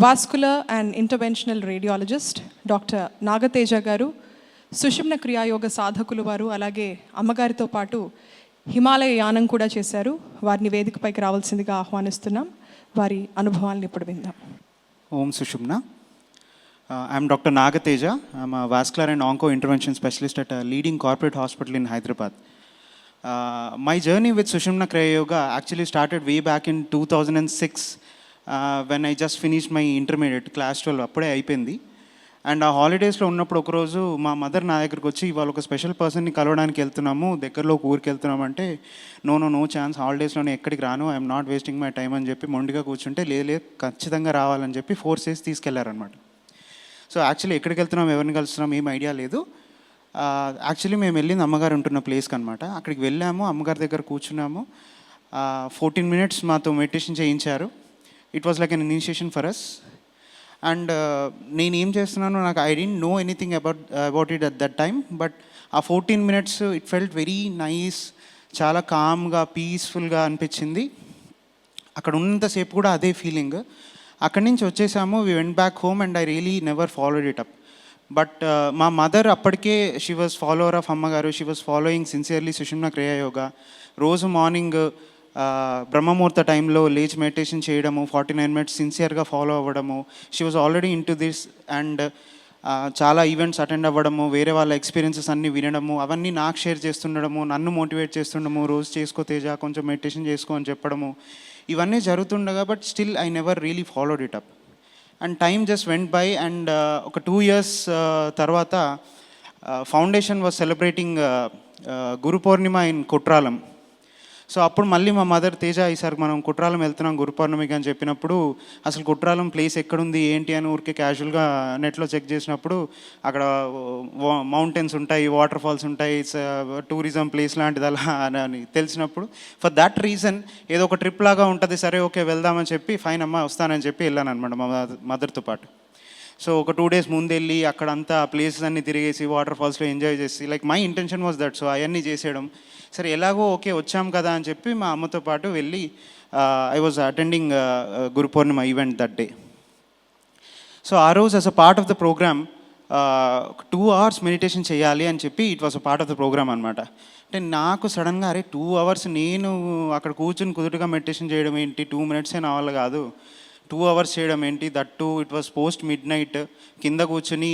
Vascular and interventional radiologist doctor Nagateja గారు, సుషుమ్న క్రియాయోగ సాధకులు వారు, అలాగే అమ్మగారితో పాటు హిమాలయ యానం కూడా చేశారు. వారిని వేదికపైకి రావాల్సిందిగా ఆహ్వానిస్తున్నాం. వారి అనుభవాలను ఇప్పుడు విందాం. ఓం Sushumna. I'm doctor Nagateja. I'm a vascular and onco intervention specialist at a leading corporate hospital in Hyderabad. My journey with Sushumna Kriya Yoga actually started way back in 2006 when I just finished my intermediate class 12 అప్పుడే అయిపోయింది. And ఆ హాలిడేస్లో ఉన్నప్పుడు ఒకరోజు మా mother నా దగ్గరికి వచ్చి, ఇవాళ ఒక స్పెషల్ పర్సన్ని కలవడానికి వెళ్తున్నాము, దగ్గరలో ఒక ఊరికి వెళ్తున్నాము అంటే, నో ఛాన్స్, హాలిడేస్లోనే ఎక్కడికి రాను, I'm not wasting my time అని చెప్పి మొండిగా కూర్చుంటే, లేదు ఖచ్చితంగా రావాలని చెప్పి ఫోర్స్ చేసి తీసుకెళ్లారనమాట. సో యాక్చువల్లీ ఎక్కడికి వెళ్తున్నాం, ఎవరిని కలుస్తున్నాం ఏం ఐడియా లేదు. యాక్చువల్లీ మేము వెళ్ళింది అమ్మగారు ఉంటున్న ప్లేస్కి అనమాట. అక్కడికి వెళ్ళాము, అమ్మగారి దగ్గర కూర్చున్నాము. 14 minutes మాతో మెడిటేషన్ చేయించారు. It was like an initiation for us. And నేను ఏం చేస్తున్నానో నాకు I don't know anything about it at that time. But ఆ 14 minutes it felt very nice, చాలా కామ్గా పీస్ఫుల్గా అనిపించింది. అక్కడ ఉన్నంతసేపు కూడా అదే ఫీలింగ్. అక్కడి నుంచి వచ్చేసాము, we went back home and I really never followed it up. But మా మదర్ అప్పటికే షీ వాజ్ ఫాలోవర్ ఆఫ్ అమ్మగారు. She was following sincerely Sushumna Kriya yoga. రోజు మార్నింగ్ బ్రహ్మముహూర్త టైంలో లేచి మెడిటేషన్ చేయడము, 49 minutes సిన్సియర్గా ఫాలో అవ్వడము. She was already in to this. And చాలా ఈవెంట్స్ అటెండ్ అవ్వడము, వేరే వాళ్ళ ఎక్స్పీరియన్సెస్ అన్నీ వినడము, అవన్నీ నాకు షేర్ చేస్తుండడము, నన్ను మోటివేట్ చేస్తుండము, రోజు చేసుకో తేజ, కొంచెం మెడిటేషన్ చేసుకో అని చెప్పడము, ఇవన్నీ జరుగుతుండగా. But still I never really followed it up. And time just went by. And ఒక 2 years తర్వాత foundation was celebrating Guru Purnima in Kutralam. So అప్పుడు మళ్ళీ మా మదర్, తేజ ఈసారి మనం కుట్రాలం వెళ్తున్నాం గురు పౌర్ణమికి అని చెప్పినప్పుడు, అసలు కుట్రాలం ప్లేస్ ఎక్కడుంది ఏంటి అని ఊరికే క్యాజువల్గా నెట్లో చెక్ చేసినప్పుడు, అక్కడ మౌంటైన్స్ ఉంటాయి, వాటర్ ఫాల్స్ ఉంటాయి, ఇట్స్ టూరిజం ప్లేస్ లాంటిది అలా అని తెలిసినప్పుడు, ఫర్ దట్ రీజన్ ఏదో ఒక ట్రిప్ లాగా ఉంటుంది, సరే ఓకే వెళ్దామని చెప్పి, ఫైన్ అమ్మ వస్తానని చెప్పి వెళ్ళాను అనమాట మా మదర్తో పాటు. సో ఒక 2 days ముందు వెళ్ళి అక్కడంతా ప్లేసెస్ అన్నీ తిరిగేసి, వాటర్ ఫాల్స్లో ఎంజాయ్ చేసి, like my intention was that. So అవన్నీ చేసేయడం, సరే ఎలాగో ఓకే వచ్చాం కదా అని చెప్పి మా అమ్మతో పాటు వెళ్ళి I was attending Guru Purnima event that day. So ఆ రోజు as a part of the program 2 hours meditation చేయాలి అని చెప్పి it was a part of the program అనమాట. అంటే నాకు సడన్గా అరే 2 hours నేను అక్కడ కూర్చుని కుదురుగా మెడిటేషన్ చేయడం ఏంటి, 2 minutes నా వల్ల కాదు, 2 hours చేయడం ఏంటి, that to it was post midnight, కింద కూర్చుని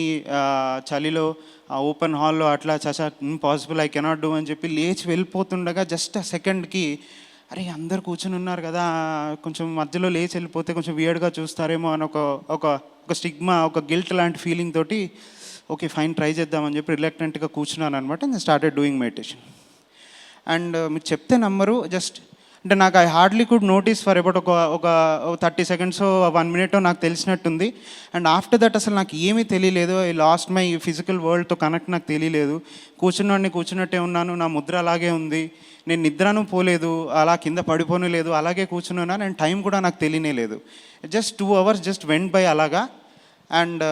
చలిలో ఆ ఓపెన్ హాల్లో అట్లా చచా ఇంపాసిబుల్, ఐ కెనాట్ డూ అని చెప్పి లేచి వెళ్ళిపోతుండగా జస్ట్ ఆ సెకండ్కి అరే అందరు కూర్చుని ఉన్నారు కదా, కొంచెం మధ్యలో లేచి వెళ్ళిపోతే కొంచెం వియర్డ్గా చూస్తారేమో అని ఒక స్టిగ్మా, ఒక గిల్ట్ లాంటి ఫీలింగ్ తోటి ఓకే ఫైన్ ట్రై చేద్దామని చెప్పి రిలక్టెంట్గా కూర్చున్నాను అనమాట. నేను స్టార్టెడ్ డూయింగ్ మెడిటేషన్. అండ్ మీరు చెప్తే నమ్మరు, జస్ట్ అంటే నాకు I hardly could notice for about ఒక 30 seconds 1 minute నాకు తెలిసినట్టుంది. అండ్ ఆఫ్టర్ దట్ అసలు నాకు ఏమీ తెలియలేదు. ఐ లాస్ట్ మై ఫిజికల్ వరల్డ్తో కనెక్ట్ నాకు తెలియలేదు. కూర్చున్నట్టే ఉన్నాను, నా ముద్ర అలాగే ఉంది, నేను నిద్రను పోలేదు, అలా కింద పడిపోను లేదు, అలాగే కూర్చున్నాను. అండ్ టైం కూడా నాకు తెలియనే లేదు. Just 2 hours just went by అలాగా. అండ్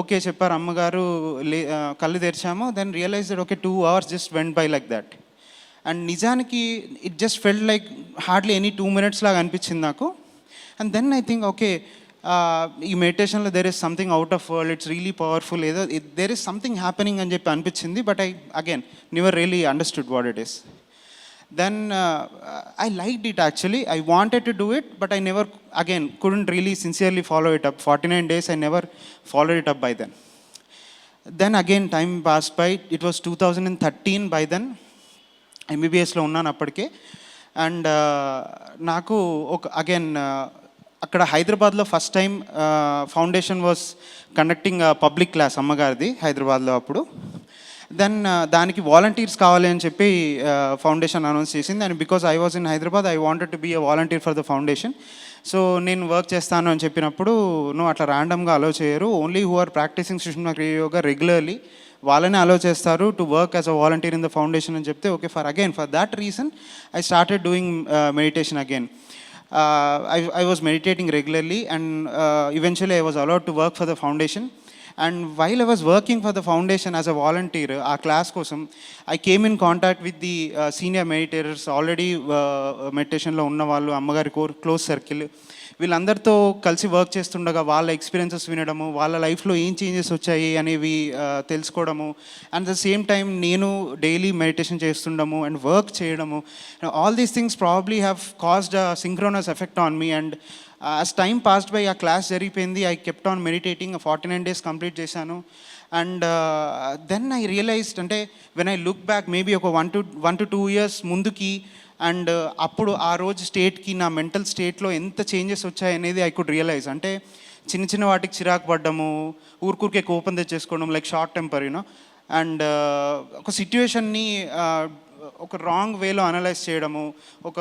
ఓకే చెప్పారు అమ్మగారు, కళ్ళు తెరిచాము. Then realized okay 2 hours just went by like that. And నిజానికి it just felt like hardly any 2 minutes లాగా అనిపించింది నాకు. And then I think okay ఈ మెడిటేషన్లో there is something out of world, it's really powerful, ఏదో there is something happening అని చెప్పి అనిపించింది. But I again never really understood what it is. Then I liked it actually. I wanted to do it, but I never again couldn't really sincerely follow it up. 49 days I never follow it up by then. Then again time passed by. It was 2013 by then. ఎంబీబీఎస్లో ఉన్నాను అప్పటికే. And నాకు అగైన్ అక్కడ హైదరాబాద్లో first time foundation was conducting public class అమ్మగారిది హైదరాబాద్లో అప్పుడు. దెన్ దానికి వాలంటీర్స్ కావాలి అని చెప్పి ఫౌండేషన్ అనౌన్స్ చేసింది. And because I was in Hyderabad I wanted to be a volunteer for the foundation. So నేను వర్క్ చేస్తాను అని చెప్పినప్పుడు నువ్వు అట్లా ర్యాండమ్గా అలో చేయరు, ఓన్లీ హూ ఆర్ ప్రాక్టీసింగ్ సుషుమ్న క్రియ యోగా రెగ్యులర్లీ వాళ్ళనే అలో చేస్తారు to work as a volunteer in the foundation అని చెప్తే okay for that reason I started doing meditation again. I was meditating regularly and eventually I was allowed to work for the foundation. And while I was working for the foundation as a volunteer ఆ class కోసం I came in contact with the senior meditators, already మెడిటేషన్లో ఉన్న వాళ్ళు, అమ్మగారి close circle, వీళ్ళందరితో కలిసి work చేస్తుండగా వాళ్ళ ఎక్స్పీరియన్సెస్ వినడము, వాళ్ళ లైఫ్లో ఏం చేంజెస్ వచ్చాయి అనేవి తెలుసుకోవడము, అండ్ ద సేమ్ టైం నేను డైలీ మెడిటేషన్ చేస్తుండము అండ్ వర్క్ చేయడము, all these things probably have caused a synchronous effect on me. And as time passed by ఆ క్లాస్ జరిగిపోయింది, I kept on meditating, 49 days complete చేశాను. And then I realised, అంటే when I look back maybe ఒక 1 to 2 years ముందుకి, and అప్పుడు ఆ రోజు స్టేట్కి నా మెంటల్ స్టేట్లో ఎంత చేంజెస్ వచ్చాయనేది ఐ కుడ్ రియలైజ్. అంటే చిన్న చిన్న వాటికి చిరాకు పడ్డము, ఊరికే కోపం తెచ్చేసుకోవడం, like short temper you know, and ఒక సిట్యుయేషన్ని ఒక రాంగ్ వేలో అనలైజ్ చేయడము, ఒక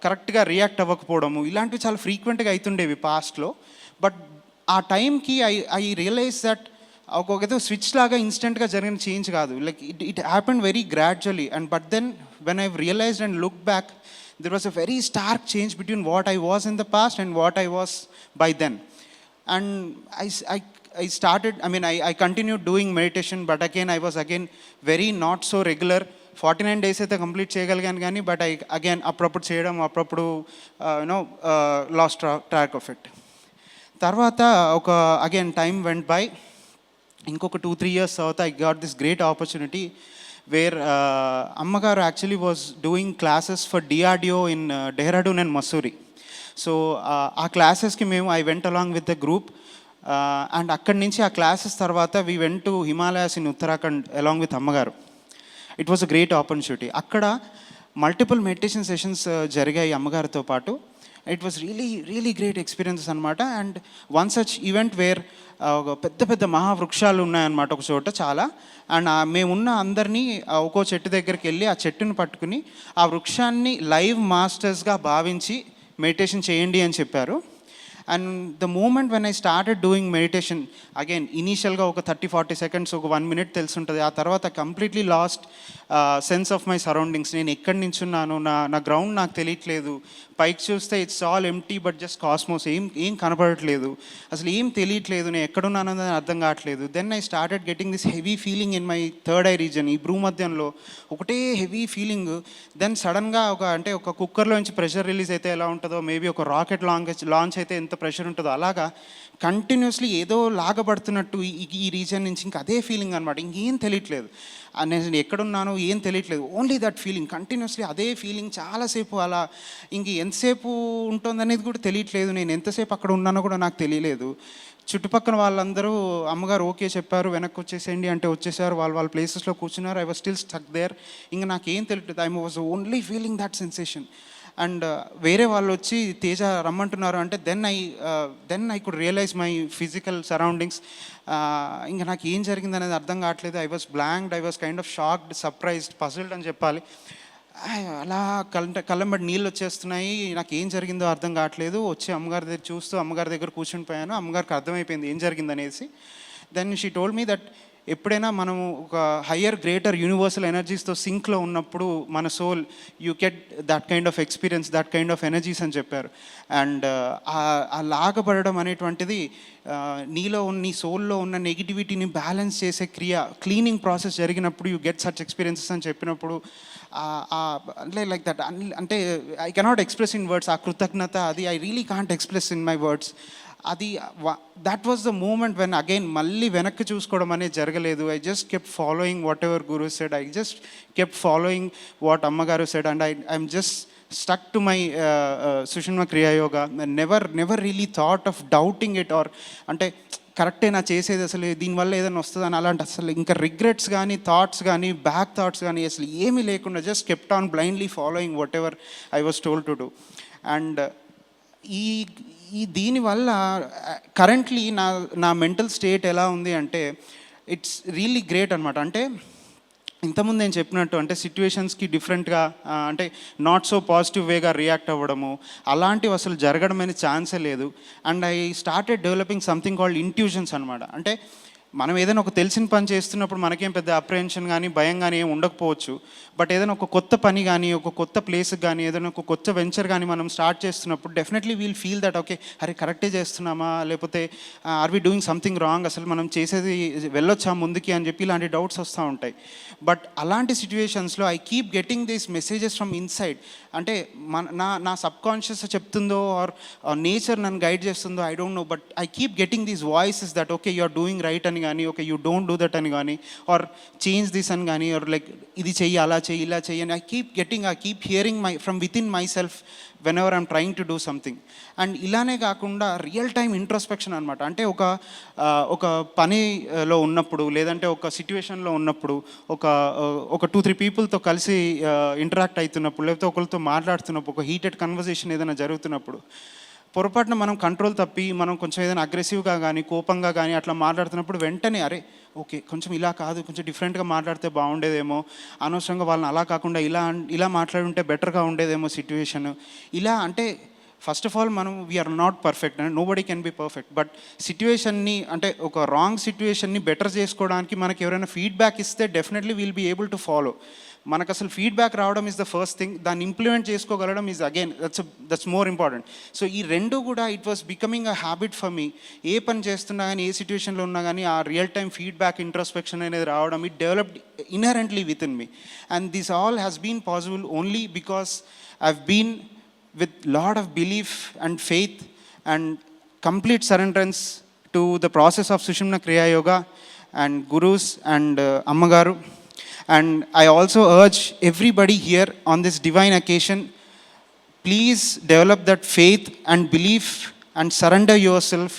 కరెక్ట్గా రియాక్ట్ అవ్వకపోవడము, ఇలాంటివి చాలా ఫ్రీక్వెంట్గా అవుతుండేవి పాస్ట్లో. బట్ ఆ టైంకి ఐ రియలైజ్ దట్ ఏదో స్విచ్ లాగా ఇన్స్టెంట్గా జరిగిన చేంజ్ కాదు, like it happened very gradually. And but then when I realized and look back, there was a very stark change between what I was in the past and what I was by then. And I started, I continued doing meditation, but again I was very not so regular. 49 days అయితే complete చేయగలిగాను కానీ, but అప్పుడప్పుడు చేయడం, అప్పుడప్పుడు last track of it. తర్వాత ఒక time went by, ఇంకొక 2-3 years తర్వాత I got this great opportunity where అమ్మగారు actually was doing classes for DRDO in Dehradun and Mussoorie. So ఆ క్లాసెస్కి I went along with the group, and అక్కడి నుంచి ఆ క్లాసెస్ తర్వాత we went to Himalayas in Uttarakhand along with అమ్మగారు. It was a great opportunity. అక్కడ multiple meditation sessions జరిగాయి అమ్మగారితో పాటు. It was really great experiences అనమాట. And one such event where ఒక పెద్ద మహావృక్షాలు ఉన్నాయన్నమాట ఒక చోట చాలా, అండ్ మేమున్న అందరినీ ఒక్కో చెట్టు దగ్గరికి వెళ్ళి ఆ చెట్టును పట్టుకుని ఆ వృక్షాన్ని లైవ్ మాస్టర్స్గా భావించి మెడిటేషన్ చేయండి అని చెప్పారు. And the moment when I started doing meditation, ఇనీషియల్గా ఒక 30-40 seconds, ఒక 1 minute తెలుసుంటుంది. ఆ తర్వాత completely last sense of my surroundings. నేను ఎక్కడి నుంచి ఉన్నాను, నా గ్రౌండ్ నాకు తెలియట్లేదు. పైకి చూస్తే it's all empty, but just cosmos, ఏం కనపడట్లేదు, అసలు ఏం తెలియట్లేదు, నేను ఎక్కడున్నాను అని అర్థం కావట్లేదు. Then I started getting this heavy feeling in my third eye region, ఈ భ్రూమధ్యంలో ఒకటే హెవీ ఫీలింగ్. దెన్ సడన్గా ఒక కుక్కర్లోంచి ప్రెషర్ రిలీజ్ అయితే ఎలా ఉంటుందో, మేబీ ఒక రాకెట్ లాంచ్ అయితే ఎంత ప్రెషర్ ఉంటుందో, అలాగా కంటిన్యూస్లీ ఏదో లాగబడుతున్నట్టు ఈ రీజన్ నుంచి ఇంకా అదే ఫీలింగ్ అనమాట. ఇంకేం తెలియట్లేదు, నేను ఎక్కడున్నాను ఏం తెలియట్లేదు, ఓన్లీ దట్ ఫీలింగ్ కంటిన్యూస్లీ, అదే ఫీలింగ్ చాలాసేపు. అలా ఇంక ఎంతసేపు ఉంటుందనేది కూడా తెలియట్లేదు, నేను ఎంతసేపు అక్కడ ఉన్నానో కూడా నాకు తెలియలేదు. చుట్టుపక్కల వాళ్ళందరూ అమ్మగారు ఓకే చెప్పారు, వెనక్కి వచ్చేసేయండి అంటే వచ్చేసారు, వాళ్ళ ప్లేసెస్లో కూర్చున్నారు. I was still stuck there. ఇంకా నాకేం తెలియట్లేదు, I was only feeling that sensation. And వేరే వాళ్ళు వచ్చి తేజ రమ్మంటున్నారు అంటే then I could realize my physical surroundings. ఇంకా నాకు ఏం జరిగింది అనేది అర్థం కావట్లేదు. I was blanked, I was kind of shocked, surprised, puzzled అని చెప్పాలి. అలా కళ్ళంబడి నీళ్ళు వచ్చేస్తున్నాయి, నాకు ఏం జరిగిందో అర్థం కావట్లేదు. వచ్చి అమ్మగారి దగ్గర చూస్తూ అమ్మగారి దగ్గర కూర్చుని పోయాను. అమ్మగారికి అర్థమైపోయింది ఏం జరిగిందనేసి. Then she told me that ఎప్పుడైనా మనము ఒక హయ్యర్ గ్రేటర్ యూనివర్సల్ ఎనర్జీస్తో సింక్లో ఉన్నప్పుడు మన soul you get that kind of experience, that kind of energies అని చెప్పారు. అండ్ ఆ లాగబడడం అనేటువంటిది నీ సోల్లో ఉన్న నెగిటివిటీని బ్యాలెన్స్ చేసే క్లీనింగ్ ప్రాసెస్ జరిగినప్పుడు యూ గెట్ సచ్ ఎక్స్పీరియన్సెస్ అని చెప్పినప్పుడు అంటే లైక్ దట్, అంటే I cannot express in words. ఆ కృతజ్ఞత అది I really can't express in my words. అది that was the moment when మళ్ళీ వెనక్కి చూసుకోవడం అనేది జరగలేదు. I just kept following what ever guru said, I just kept following what అమ్మగారు said, and I'm just stuck to my Sushumna Kriya Yoga. Never really thought of doubting it, or అంటే కరెక్టే నా చేసేది, అసలు దీనివల్ల ఏదైనా వస్తుందని అలాంటి అసలు ఇంకా రిగ్రెట్స్ కానీ థాట్స్ కానీ బ్యాక్ థాట్స్ కానీ అసలు ఏమీ లేకుండా just kept on blindly following what ever I was told to do. And దీనివల్ల కరెంట్లీ నా మెంటల్ స్టేట్ ఎలా ఉంది అంటే ఇట్స్ రియల్లీ గ్రేట్ అనమాట. అంటే ఇంతకుముందు నేను చెప్పినట్టు అంటే సిచ్యువేషన్స్కి డిఫరెంట్గా అంటే not so positive Vega react అవ్వడము అలాంటివి అసలు జరగడం అనే ఛాన్సే లేదు. And I started developing something called intuitions అనమాట. అంటే మనం ఏదైనా ఒక తెలిసిన పని చేస్తున్నప్పుడు మనకేం పెద్ద అప్రహెన్షన్ కానీ భయం కానీ ఏం ఉండకపోవచ్చు. బట్ ఏదైనా ఒక కొత్త పని కానీ ఒక కొత్త ప్లేస్కి కానీ ఏదైనా ఒక కొత్త వెంచర్ కానీ మనం స్టార్ట్ చేస్తున్నప్పుడు definitely we'll feel that okay అరే కరెక్టే చేస్తున్నామా, లేకపోతే are we doing something wrong, అసలు మనం చేసేది వెళ్ళొచ్చా ముందుకి అని చెప్పి ఇలాంటి డౌట్స్ వస్తూ ఉంటాయి. బట్ అలాంటి సిచ్యువేషన్స్లో I keep getting these messages from inside. అంటే నా సబ్ కాన్షియస్ చెప్తుందో ఆర్ నేచర్ నన్ను గైడ్ చేస్తుందో I don't know, but I keep getting these voices that okay you are doing right అని కానీ, okay you don't do that అని కానీ, are change this అని కానీ, ఆర్ లైక్ ఇది చెయ్యి అలా చెయ్యి ఇలా చెయ్యి అని I keep hearing from with in my self when ever I'm trying to do something. And ఇలానే కాకుండా రియల్ టైమ్ ఇంట్రోస్పెక్షన్ అనమాట. అంటే ఒక పనిలో ఉన్నప్పుడు లేదంటే ఒక సిచ్యువేషన్లో ఉన్నప్పుడు ఒక 2-3 పీపుల్తో కలిసి ఇంటరాక్ట్ అవుతున్నప్పుడు, లేకపోతే ఒకరితో మాట్లాడుతున్నప్పుడు, ఒక హీటెడ్ కన్వర్జేషన్ ఏదైనా జరుగుతున్నప్పుడు పొరపాటున మనం కంట్రోల్ తప్పి మనం కొంచెం ఏదైనా అగ్రెసివ్గా కానీ కోపంగా కానీ అట్లా మాట్లాడుతున్నప్పుడు వెంటనే అరే ఓకే కొంచెం ఇలా కాదు, కొంచెం డిఫరెంట్గా మాట్లాడితే బాగుండేదేమో, అనవసరంగా వాళ్ళని అలా కాకుండా ఇలా మాట్లాడుంటే బెటర్గా ఉండేదేమో సిచ్యువేషన్. ఇలా అంటే ఫస్ట్ ఆఫ్ ఆల్ మనం we are not perfect and nobody can be perfect. But సిచ్యువేషన్ని అంటే ఒక రాంగ్ సిచ్యువేషన్ని బెటర్ చేసుకోవడానికి మనకి ఎవరైనా ఫీడ్బ్యాక్ ఇస్తే definitely will be able to follow. మనకు అసలు ఫీడ్బ్యాక్ రావడం ఇస్ ద ఫస్ట్ థింగ్, దాన్ని ఇంప్లిమెంట్ చేసుకోగలడం is again that's more important. So ఈ రెండు కూడా it was becoming a habit for me. ఏ పని చేస్తున్నా కానీ ఏ సిచ్యువేషన్లో ఉన్నా కానీ ఆ రియల్ టైమ్ ఫీడ్బ్యాక్ ఇంట్రోస్పెక్షన్ అనేది రావడం it developed inherently within me. And this all has been possible only because I've been with lot of belief and faith and complete surrenderance to the process of Sushumna Kriya Yoga and gurus and Ammagaru. And I also urge everybody here on this divine occasion, please develop that faith and belief and surrender yourself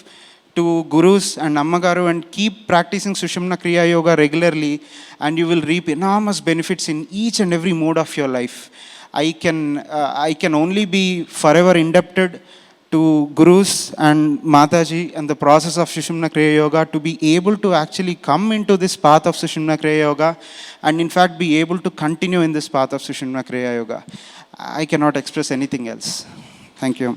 to gurus and Ammagaru and keep practicing Sushumna Kriya Yoga regularly, and you will reap enormous benefits in each and every mode of your life. I can only be forever indebted to gurus and Mataji and the process of Sushumna Kriya Yoga to be able to actually come into this path of Sushumna Kriya Yoga and in fact be able to continue in this path of Sushumna Kriya Yoga. I cannot express anything else. Thank you.